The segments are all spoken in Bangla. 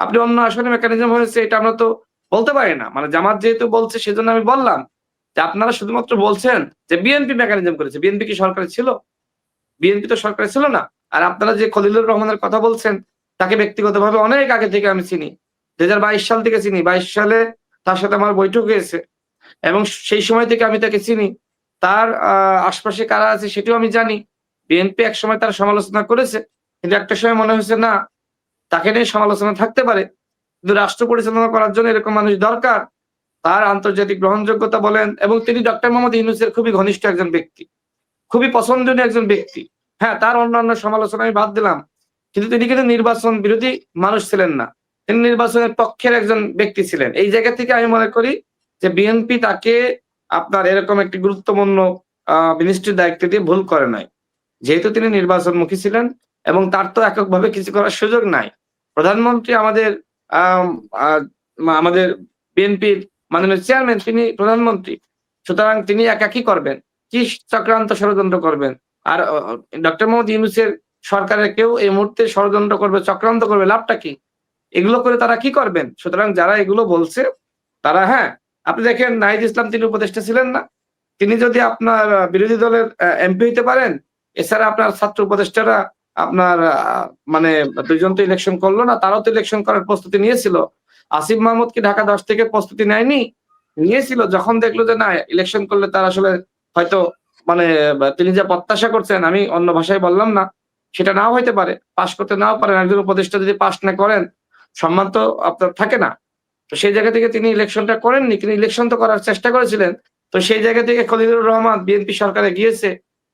আপনি অন্য আসনে মেকানিজম হয়েছে এটা আমরা তো বলতে পারি না। মানে জামাত যেহেতু বলছে সেজন্য আমি বললাম যে আপনারা শুধুমাত্র বলছেন যে বিএনপি মেকানিজম করেছে। বিএনপি কি সরকারে ছিল? বিএনপি তো সরকারে ছিল না। আর আপনারা যে খলিলুর রহমানের কথা বলছেন, তাকে ব্যক্তিগতভাবে অনেক আগে থেকে আমি চিনি। ২০২২ সাল থেকে চিনি। ২২ সালে তার সাথে আমার বৈঠক হয়েছে এবং সেই সময় থেকে আমি তাকে চিনি। তার আশপাশে কারা আছে সেটিও আমি জানি। বিএনপি একসময় তার সমালোচনা করেছে। কিন্তু একটা সময় মনে হয়েছে না, তাকে নিয়ে সমালোচনা থাকতে পারে। কিন্তু রাষ্ট্র পরিচালনা করার জন্য এরকম মানুষ দরকার। তার আন্তর্জাতিক গ্রহণযোগ্যতা বলেন এবং তিনি ডক্টর মোহাম্মদ ইউনূসের খুবই ঘনিষ্ঠ একজন ব্যক্তি। খুবই পছন্দনীয় একজন ব্যক্তি। হ্যাঁ, তার অন্যান্য সমালোচনা আমি বাদ দিলাম। কিন্তু তিনি কিন্তু নির্বাচন বিরোধী মানুষ ছিলেন না। তিনি নির্বাচনের পক্ষের একজন ব্যক্তি ছিলেন। এই জায়গা থেকে আমি মনে করি যে বিএনপি তাকে আপনার এরকম একটি গুরুত্বপূর্ণ মিনিস্ট্রির দায়িত্ব দিয়ে ভুল করে নাই। যেহেতু তিনি নির্বাচনমুখী ছিলেন এবং তার তো এককভাবে কিছু করার সুযোগ নাই। প্রধানমন্ত্রী আমাদের আম আ আমাদের বিএনপির মাননীয় চেয়ারম্যান তিনি প্রধানমন্ত্রী। সুতরাং তিনি একা কি করবেন? কি চক্রান্ত ষড়যন্ত্র করবেন? আর ডক্টর মোহাম্মদ ইউনূসের সরকারের কেউ এই মুহূর্তে ষড়যন্ত্র করবে, চক্রান্ত করবে, লাভটা কি? এগুলো করে তারা কি করবেন? সুতরাং যারা এগুলো বলছে তারা হ্যাঁ, আপনি দেখেন নাহিদ ইসলাম তিনি উপদেষ্টা ছিলেন না? তিনি যদি আপনার বিরোধী দলের এমপি হইতে পারেন, এছাড়া আপনার ছাত্র উপদেষ্টারা আপনার মানে ২ জন তো ইলেকশন করলো না, তারাও তো ইলেকশন করার প্রস্তুতি নিয়েছিল। আসিফ মাহমুদ কি ঢাকা ১০ থেকে প্রস্তুতি নেয়নি? নিয়েছিল। যখন দেখলো যে না ইলেকশন করলে তার আসলে হয়তো মানে তিনি যা প্রত্যাশা করছেন, আমি অন্য ভাষায় বললাম না, সেটা নাও হইতে পারে। পাস করতে নাও পারেন। একজন উপদেষ্টা যদি পাস না করেন, সম্মান তো আপনার থাকে না। তো সেই জায়গা থেকে তিনি ইলেকশনটা করেননি। কিন্তু ইলেকশন তো করার চেষ্টা করেছিলেন। তো সেই জায়গা থেকে খলিলুর রহমান বিএনপি সরকারে গিয়েছে।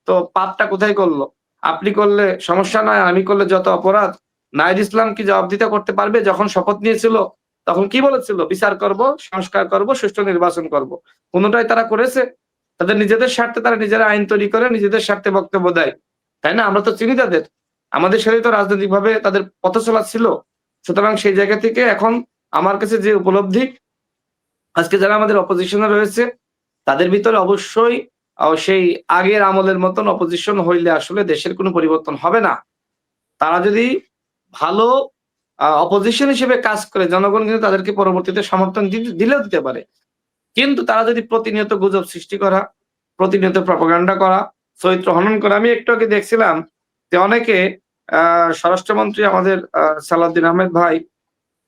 তো পাপটা কোথায় করল? আপনি করলে সমস্যা নয়, আমি করলে যত অপরাধ। নাহিদ ইসলাম কি জবাবদিহিতা করতে পারবে? যখন শপথ নিয়েছিল তখন কি বলেছিল? বিচার করব, সংস্কার করব, সুষ্ঠু নির্বাচন করব। কোনটাই তারা করেছে? তাদের নিজেদের স্বার্থে তারা নিজেরা আইন তৈরি করে নিজেদের স্বার্থে বক্তব্য দেয়। তাই না? আমরা তো চিনি তাদের। আমাদের সাথেই তো রাজনৈতিকভাবে তাদের পথচলা ছিল। সুতরাং সেই জায়গা থেকে এখন আমার কাছে যে উপলব্ধি, আজকে যারা আমাদের অপোজিশনে রয়েছে, তাদের ভিতরে অবশ্যই সেই আগের আমলের মতন অপোজিশন হইলে আসলে দেশের কোনো পরিবর্তন হবে না। তারা যদি ভালো অপোজিশন হিসেবে কাজ করে জনগণ কিন্তু তাদেরকে পরবর্তীতে সমর্থন দিলেও দিতে পারে। কিন্তু তারা যদি প্রতিনিয়ত গুজব সৃষ্টি করা, প্রতিনিয়ত প্রপাগান্ডা করা, চরিত্র হনন করা। আমি একটু আগে দেখছিলাম যে অনেকে আ স্বরাষ্ট্রমন্ত্রী আমাদের সালাউদ্দিন আহমেদ ভাই,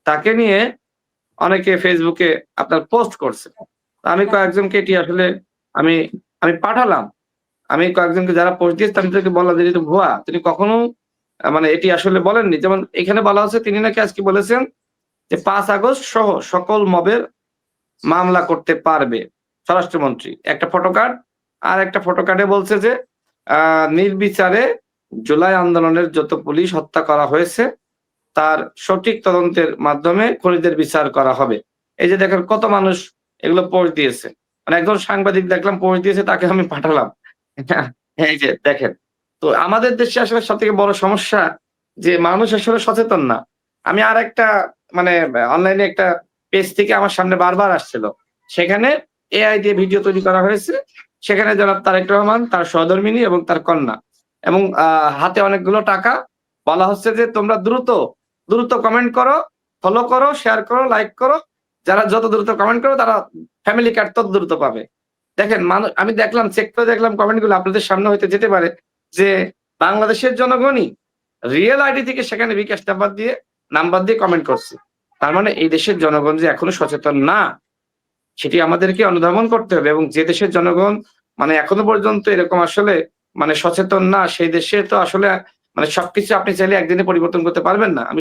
তাকে নিয়ে অনেকে ফেসবুকে আপনার পোস্ট করছে। আমি কয়েকজনকে এটি আসলে আমি আমি পাঠালাম। আমি কয়েকজনকে যারা পোস্ট দিয়েছে তাদেরকে বললাম যে, "এটা ভুয়া। তিনি কখনো মানে এটি আসলে বলেননি।" যেমন এখানে বলা হচ্ছে তিনি নাকি আজকে বলেছেন যে ৫ আগস্ট সহ সকল মবের মামলা করতে পারবে স্বরাষ্ট্রমন্ত্রী। একটা ফটোকার্ড, আর একটা ফটোকার্ডে বলছে যে আ নির্বিচারে জুলাই আন্দোলনের যত পুলিশ হত্যা করা হয়েছে তার সঠিক তদন্তের মাধ্যমে খুনিদের বিচার করা হবে। এই যে দেখেন কত মানুষ এগুলো পোস্ট দিয়েছে। মানে একজন সাংবাদিক দেখলাম পোস্ট দিয়েছে তাকে আমি পাঠালাম। হ্যাঁ, এই যে দেখেন। তো আমাদের দেশে আসলে সবথেকে বড় সমস্যা যে মানুষ আসলে সচেতন না। আমি আরেকটা মানে অনলাইনে একটা পেজ থেকে আমার সামনে বারবার আসছিল। সেখানে এআই দিয়ে ভিডিও তৈরি করা হয়েছে। সেখানে জনাব তারেক রহমান, তার সহধর্মিণী এবং তার কন্যা এবং হাতে অনেকগুলো টাকা। বলা হচ্ছে যে তোমরা দ্রুত কমেন্ট করো, ফলো করো, শেয়ার করো, লাইক করো। যারা যত দ্রুত কমেন্ট করো তারা ফ্যামিলি কার্ড তত দ্রুত পাবে। দেখেন আমি দেখলাম চেক করে দেখলাম কমেন্ট গুলো আপনাদের সামনে হইতে যেতে পারে যে বাংলাদেশের জনগণই রিয়েল আইডি থেকে সেখানে বিকাশ নাম্বার দিয়ে কমেন্ট করছে। তার মানে এই দেশের জনগণ যে এখনো সচেতন না, সেটি আমাদেরকে অনুধাবন করতে হবে এবং যে দেশের জনগণ মানে এখনো পর্যন্ত এরকম আসলে মানে সচেতন না, সেই দেশে তো আসলে মানে সবকিছু আপনি চাইলে একদিনে পরিবর্তন করতে পারবেন না।